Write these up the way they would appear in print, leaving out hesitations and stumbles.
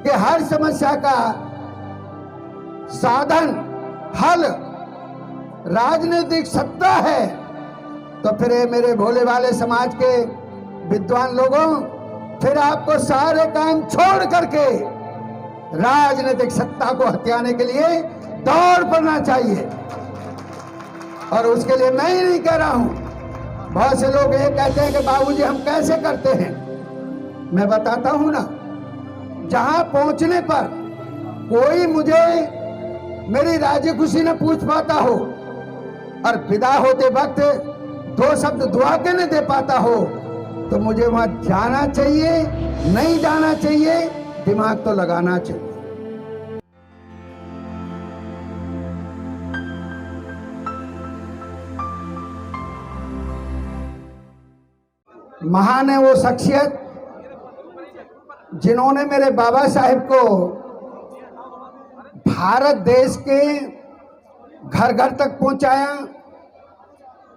कि हर समस्या का साधन हल राजनीतिक सत्ता है, तो फिर ये मेरे भोले भाले समाज के विद्वान लोगों, फिर आपको सारे काम छोड़ करके राजनीतिक सत्ता को हथियाने के लिए दौड़ पड़ना चाहिए। और उसके लिए मैं ही नहीं कह रहा हूं, बहुत से लोग ये कहते हैं कि बाबूजी हम कैसे करते हैं। मैं बताता हूं ना, जहां पहुंचने पर कोई मुझे मेरी राजी खुशी न पूछ पाता हो और विदा होते वक्त 2 शब्द दुआ के न दे पाता हो, तो मुझे वहां जाना चाहिए, नहीं जाना चाहिए, दिमाग तो लगाना चाहिए। महान है वो शख्सियत जिन्होंने मेरे बाबा साहिब को भारत देश के घर घर तक पहुंचाया।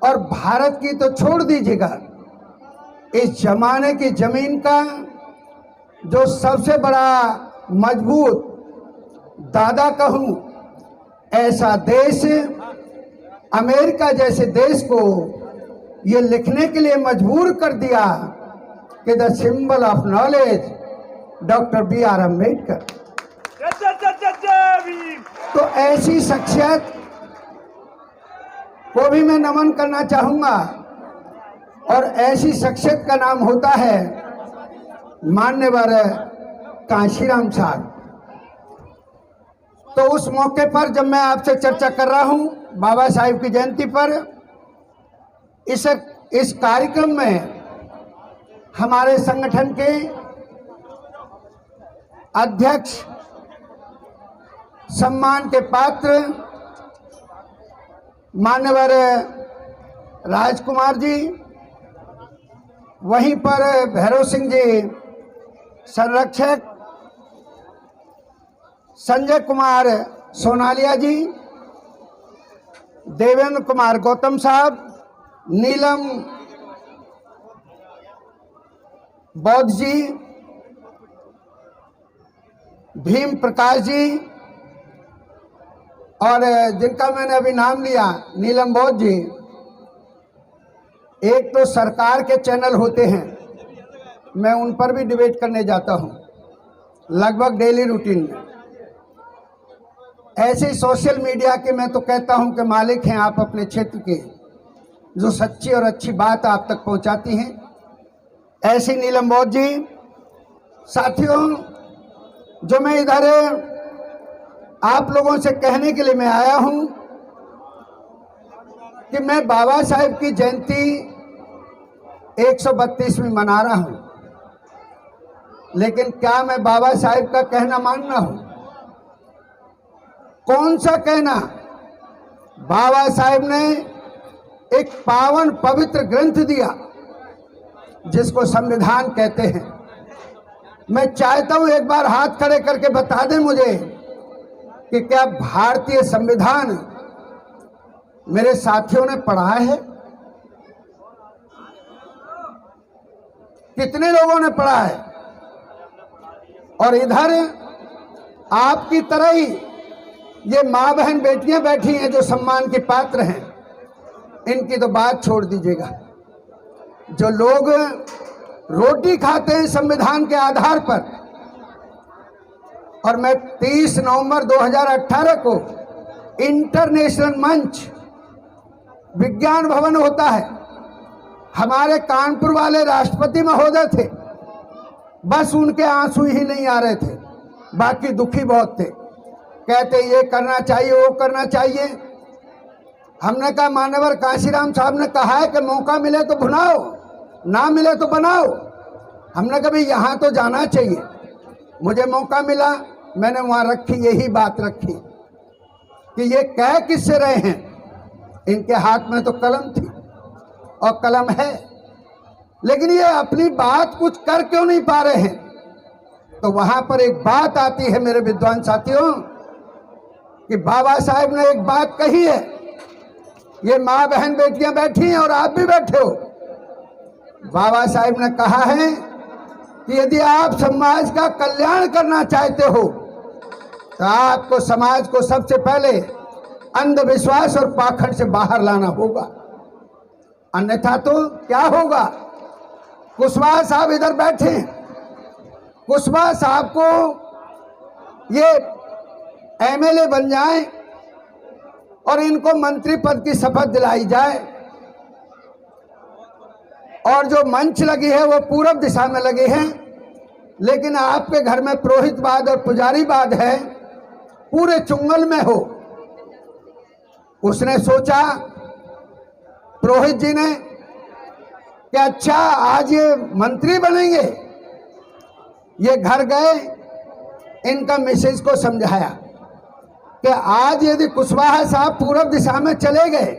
और भारत की तो छोड़ दीजिएगा, इस जमाने की जमीन का जो सबसे बड़ा मजबूत दादा कहूं, ऐसा देश अमेरिका जैसे देश को ये लिखने के लिए मजबूर कर दिया कि the symbol of knowledge doctor B.R. Ambedkar. तो ऐसी शख्सियत को भी मैं नमन करना चाहूंगा। और ऐसी शख्सियत का नाम होता है मान्यवर कांशीराम साहब। तो उस मौके पर जब मैं आपसे चर्चा कर रहा हूं बाबा साहिब की जयंती पर, इस कार्यक्रम में हमारे संगठन के अध्यक्ष, सम्मान के पात्र मान्यवर राजकुमार जी, वहीं पर भैरव सिंह जी संरक्षक, संजय कुमार सोनालिया जी, देवेंद्र कुमार गौतम साहब, नीलम बौद्ध जी, भीम प्रकाश जी, और जिनका मैंने अभी नाम लिया नीलम बौद्ध जी। एक तो सरकार के चैनल होते हैं, मैं उन पर भी डिबेट करने जाता हूं लगभग डेली रूटीन में। ऐसे सोशल मीडिया के मैं तो कहता हूं कि मालिक हैं आप अपने क्षेत्र के, जो सच्ची और अच्छी बात आप तक पहुंचाती हैं। ऐसी नीलम बौद्ध जी। साथियों, जो मैं इधर आप लोगों से कहने के लिए मैं आया हूं कि मैं बाबा साहिब की जयंती 132वीं मना रहा हूं, लेकिन क्या मैं बाबा साहिब का कहना मानना हूं? कौन सा कहना? बाबा साहिब ने एक पावन पवित्र ग्रंथ दिया जिसको संविधान कहते हैं। मैं चाहता हूं एक बार हाथ खड़े करके बता दें मुझे कि क्या भारतीय संविधान मेरे साथियों ने पढ़ा है? कितने लोगों ने पढ़ा है? और इधर आपकी तरह ही ये माँ बहन बेटियां बैठी हैं जो सम्मान के पात्र हैं, इनकी तो बात छोड़ दीजिएगा। जो लोग रोटी खाते हैं संविधान के आधार पर, और मैं 30 नवंबर 2018 को इंटरनेशनल मंच विज्ञान भवन होता है, हमारे कानपुर वाले राष्ट्रपति महोदय थे, बस उनके आंसू ही नहीं आ रहे थे, बाकी दुखी बहुत थे। कहते ये करना चाहिए, वो करना चाहिए। हमने कहा मान्यवर कांशीराम साहब ने कहा है कि मौका मिले तो भुनाओ, ना मिले तो बनाओ। हमने कहा भाई यहाँ तो जाना चाहिए। मुझे मौका मिला, मैंने वहाँ रखी, यही बात रखी कि ये कह किससे रहे हैं। इनके हाथ में तो कलम थी और कलम है, लेकिन ये अपनी बात कुछ कर क्यों नहीं पा रहे हैं? तो वहाँ पर एक बात आती है मेरे विद्वान साथियों कि बाबा साहब ने एक बात कही है। ये माँ बहन बेटियां बैठी हैं और आप भी बैठे हो। बाबा साहब ने कहा है कि यदि आप समाज का कल्याण करना चाहते हो तो आपको समाज को सबसे पहले अंधविश्वास और पाखंड से बाहर लाना होगा, अन्यथा तो क्या होगा। कुशवाहा साहब इधर बैठे हैं, कुशवाहा साहब को ये एमएलए बन जाएं और इनको मंत्री पद की शपथ दिलाई जाए, और जो मंच लगी है वो पूरब दिशा में लगे हैं, लेकिन आपके घर में पुरोहितवाद और पुजारीवाद है, पूरे चुंगल में हो। उसने सोचा, पुरोहित जी ने, कि अच्छा आज ये मंत्री बनेंगे। ये घर गए, इनका मिसेज को समझाया कि आज यदि कुशवाहा साहब पूरब दिशा में चले गए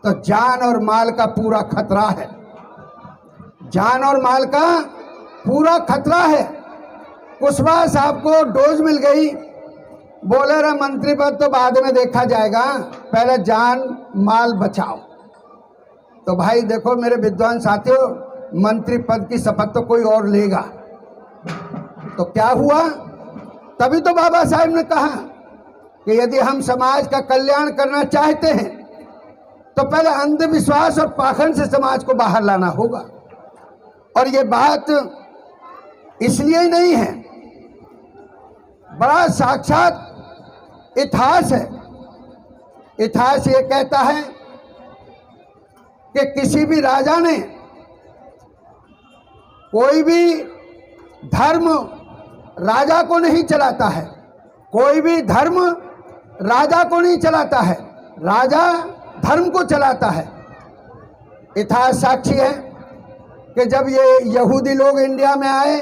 तो जान और माल का पूरा खतरा है, जान और माल का पूरा खतरा है। कुशवाहा साहब को डोज मिल गई, बोले रहे मंत्री पद तो बाद में देखा जाएगा, पहले जान माल बचाओ। तो भाई देखो मेरे विद्वान साथियों, मंत्री पद की शपथ तो कोई और लेगा। तो क्या हुआ, तभी तो बाबा साहब ने कहा कि यदि हम समाज का कल्याण करना चाहते हैं तो पहले अंधविश्वास और पाखंड से समाज को बाहर लाना होगा। और ये बात इसलिए ही नहीं है, बड़ा साक्षात इतिहास है। इतिहास ये कहता है कि किसी भी राजा ने कोई भी धर्म राजा को नहीं चलाता है, कोई भी धर्म राजा को नहीं चलाता है, राजा धर्म को चलाता है। इतिहास साक्षी है कि जब ये यहूदी लोग इंडिया में आए,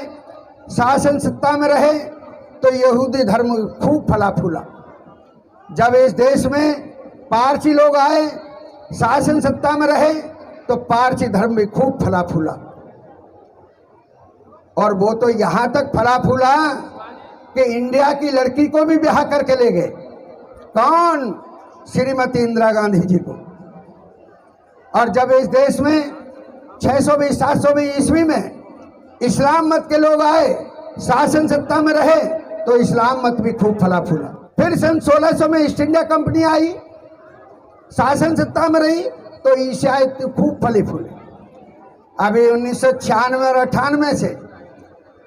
शासन सत्ता में रहे, तो यहूदी धर्म खूब फला फूला। जब इस देश में पारसी लोग आए, शासन सत्ता में रहे, तो पारसी धर्म भी खूब फला फूला। और वो तो यहाँ तक फला फूला कि इंडिया की लड़की को भी ब्याह करके ले गए। कौन? श्रीमती इंदिरा गांधी जी को। और जब इस देश में 620-720 ईस्वी में इस्लाम मत के लोग आए, शासन सत्ता में रहे, तो इस्लाम मत भी खूब फला फूला। फिर सन 1600 में ईस्ट इंडिया कंपनी आई, शासन सत्ता में रही, तो ईसाई खूब फले फूले। अभी 1996 और 98 से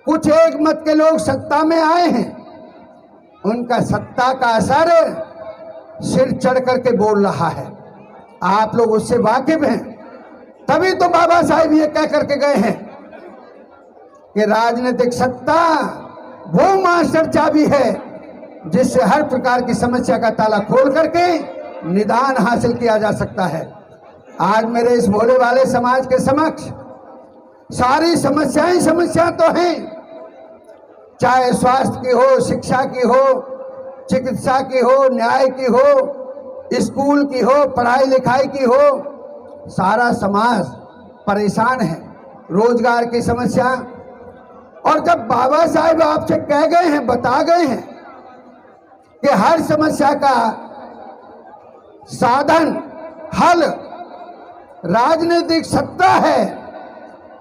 कुछ एक मत के लोग सत्ता में आए हैं, उनका सत्ता का असर सिर चढ़ करके बोल रहा है। आप लोग उससे वाकिफ हैं, तभी तो बाबा साहब ये कह करके गए हैं कि राजनीतिक सत्ता वो मास्टर चाबी है जिससे हर प्रकार की समस्या का ताला खोल करके निदान हासिल किया जा सकता है। आज मेरे इस भोले वाले समाज के समक्ष सारी समस्याएं समस्या तो हैं, चाहे स्वास्थ्य की हो, शिक्षा की हो, चिकित्सा की हो, न्याय की हो, स्कूल की हो, पढ़ाई लिखाई की हो, सारा समाज परेशान है। रोजगार की समस्या। और जब बाबा साहब आपसे कह गए हैं, बता गए हैं कि हर समस्या का साधन हल राजनीतिक सत्ता है,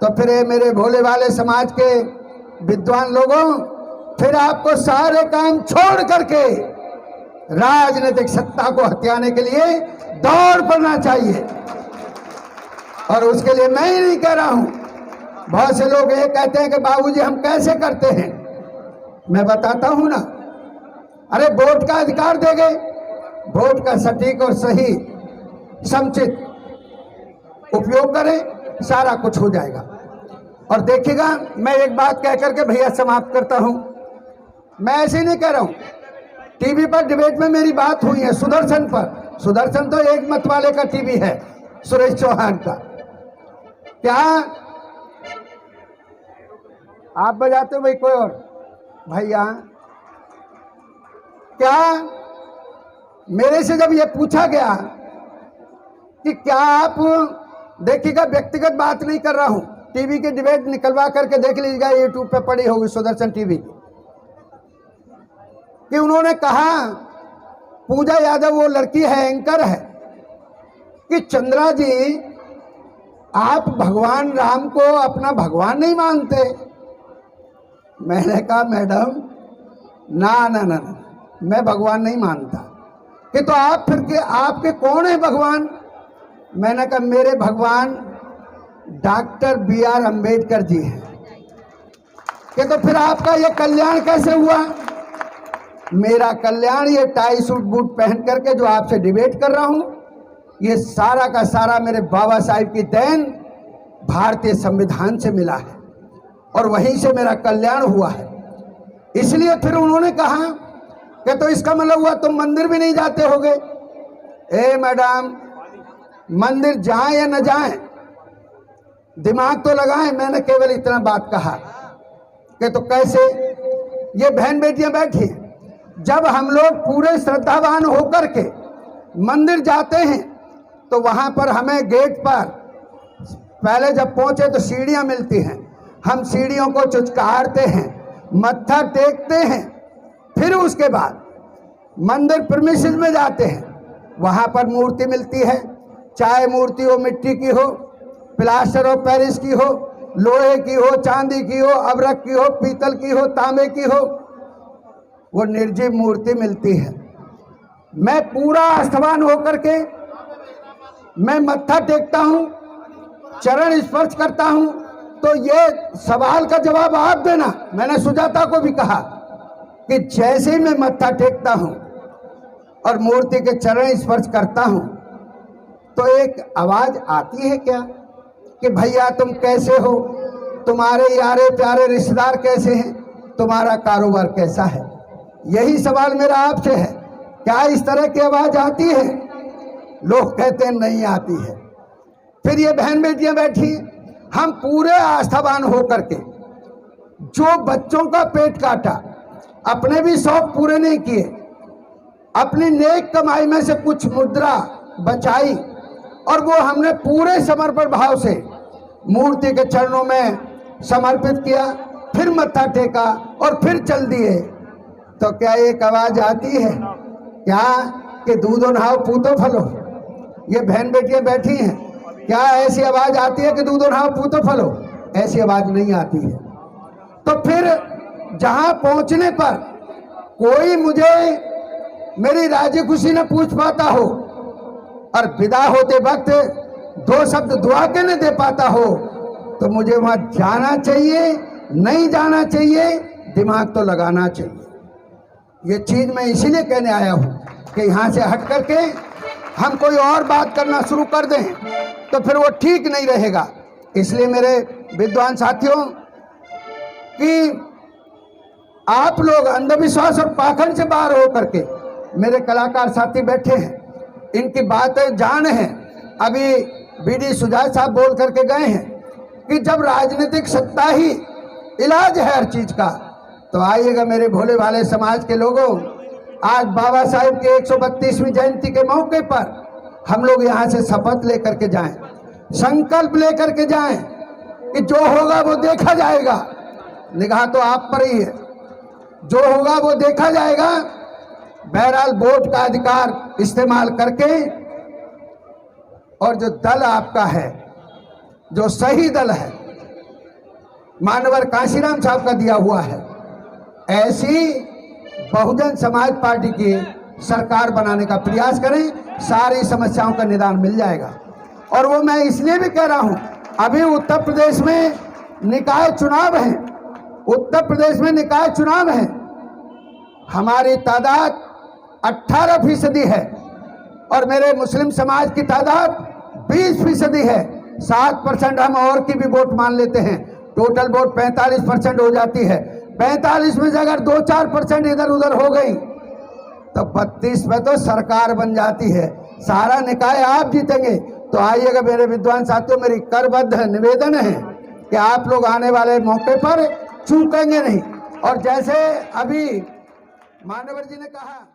तो फिर ये मेरे भोले वाले समाज के विद्वान लोगों, फिर आपको सारे काम छोड़ करके राजनीतिक सत्ता को हथियाने के लिए दौड़ पड़ना चाहिए। और उसके लिए मैं ही नहीं कह रहा हूं, बहुत से लोग ये कहते हैं कि बाबूजी हम कैसे करते हैं। मैं बताता हूं ना, अरे वोट का अधिकार दे गए, वोट का सटीक और सही समुचित उपयोग करें, सारा कुछ हो जाएगा। और देखिएगा, मैं एक बात कह करके भैया समाप्त करता हूं। मैं ऐसे नहीं कह रहा हूं, टीवी पर डिबेट में मेरी बात हुई है सुदर्शन पर। सुदर्शन तो एक मत वाले का टीवी है, सुरेश चौहान का। क्या आप बजाते हो भाई? कोई और भैया? क्या मेरे से जब ये पूछा गया कि क्या आप, देखिएगा व्यक्तिगत बात नहीं कर रहा हूं, टीवी की डिबेट निकलवा करके देख लीजिएगा, यूट्यूब पे पड़ी होगी सुदर्शन टीवी, कि उन्होंने कहा, पूजा यादव वो लड़की है, एंकर है, कि चंद्रा जी आप भगवान राम को अपना भगवान नहीं मानते, मैंने कहा मैडम ना ना ना ना, मैं भगवान नहीं मानता। कि तो आप फिर के आपके कौन है भगवान? मैंने कहा मेरे भगवान डॉक्टर B.R. अम्बेडकर जी हैं। कि तो फिर आपका ये कल्याण कैसे हुआ? मेरा कल्याण ये टाई सूट बूट पहन करके जो आपसे डिबेट कर रहा हूं, ये सारा का सारा मेरे बाबा साहिब की देन भारतीय संविधान से मिला है और वहीं से मेरा कल्याण हुआ है। इसलिए फिर उन्होंने कहा कि तो इसका मतलब हुआ तुम मंदिर भी नहीं जाते होगे। ए मैडम, मंदिर जाएं या न जाएं, दिमाग तो लगाएं। मैंने केवल इतना बात कहा कि तो कैसे? ये बहन बेटियां बैठी, जब हम लोग पूरे श्रद्धावान होकर के मंदिर जाते हैं तो वहां पर हमें गेट पर पहले जब पहुंचे तो सीढ़ियां मिलती हैं, हम सीढ़ियों को चुचकारते हैं, मत्था टेकते हैं। फिर उसके बाद मंदिर प्रीमिसेस में जाते हैं, वहां पर मूर्ति मिलती है, चाहे मूर्ति हो मिट्टी की हो, प्लास्टर ऑफ पेरिस की हो, लोहे की हो, चांदी की हो, अबरक की हो, पीतल की हो, तांबे की हो, वो निर्जीव मूर्ति मिलती है। मैं पूरा आस्थावान होकर के मैं मत्था टेकता हूं, चरण स्पर्श करता हूं। तो ये सवाल का जवाब आप देना। मैंने सुजाता को भी कहा कि जैसे ही मैं मत्था टेकता हूं और मूर्ति के चरण स्पर्श करता हूं तो एक आवाज आती है क्या कि भैया तुम कैसे हो, तुम्हारे यारे प्यारे रिश्तेदार कैसे हैं, तुम्हारा कारोबार कैसा है? यही सवाल मेरा आपसे है, क्या इस तरह की आवाज आती है? लोग कहते हैं नहीं आती है। फिर ये बहन बेटियां बैठी, हम पूरे आस्थावान होकर के जो बच्चों का पेट काटा, अपने भी शौक पूरे नहीं किए, अपनी नेक कमाई में से कुछ मुद्रा बचाई और वो हमने पूरे समर्पण भाव से मूर्ति के चरणों में समर्पित किया, फिर मत्था टेका और फिर चल दिए। तो क्या एक आवाज आती है क्या कि दूधो नहाओ पूतो फलो? ये बहन बेटियां बैठी हैं, क्या ऐसी आवाज आती है कि दूधो नहाओ पूतो फलो? ऐसी आवाज नहीं आती है। तो फिर जहां पहुंचने पर कोई मुझे मेरी राजी खुशी न पूछ पाता हो और विदा होते वक्त दो शब्द दुआ के न दे पाता हो, तो मुझे वहां जाना चाहिए, नहीं जाना चाहिए, दिमाग तो लगाना चाहिए। ये चीज मैं इसीलिए कहने आया हूं कि यहां से हट करके हम कोई और बात करना शुरू कर दें तो फिर वो ठीक नहीं रहेगा। इसलिए मेरे विद्वान साथियों कि आप लोग अंधविश्वास और पाखंड से बाहर हो करके, मेरे कलाकार साथी बैठे हैं, इनकी बातें जान है। अभी BD सुजात साहब बोल करके गए हैं कि जब राजनीतिक सत्ता ही इलाज है हर चीज का, तो आइएगा मेरे भोले भाले समाज के लोगों, आज बाबा साहिब के 132वीं जयंती के मौके पर हम लोग यहाँ से शपथ लेकर के जाएं, संकल्प लेकर के जाएं कि जो होगा वो देखा जाएगा। निगाह तो आप पर ही है, जो होगा वो देखा जाएगा। बहरहाल वोट का अधिकार इस्तेमाल करके और जो दल आपका है, जो सही दल है, मानवर काशीराम साहब का दिया हुआ है, ऐसी बहुजन समाज पार्टी की सरकार बनाने का प्रयास करें, सारी समस्याओं का निदान मिल जाएगा। और वो मैं इसलिए भी कह रहा हूं, अभी उत्तर प्रदेश में निकाय चुनाव है, उत्तर प्रदेश में निकाय चुनाव है, हमारी तादाद 18% है और मेरे मुस्लिम समाज की तादाद 20% है। 7% हम और की भी वोट मान लेते हैं, टोटल वोट 45% हो जाती है। 45 में से अगर 2-4% इधर उधर हो गई तो 32 में तो सरकार बन जाती है, सारा निकाय आप जीतेंगे। तो आइएगा मेरे विद्वान साथियों, मेरी करबद्ध निवेदन है कि आप लोग आने वाले मौके पर चूकेंगे नहीं। और जैसे अभी मानवर जी ने कहा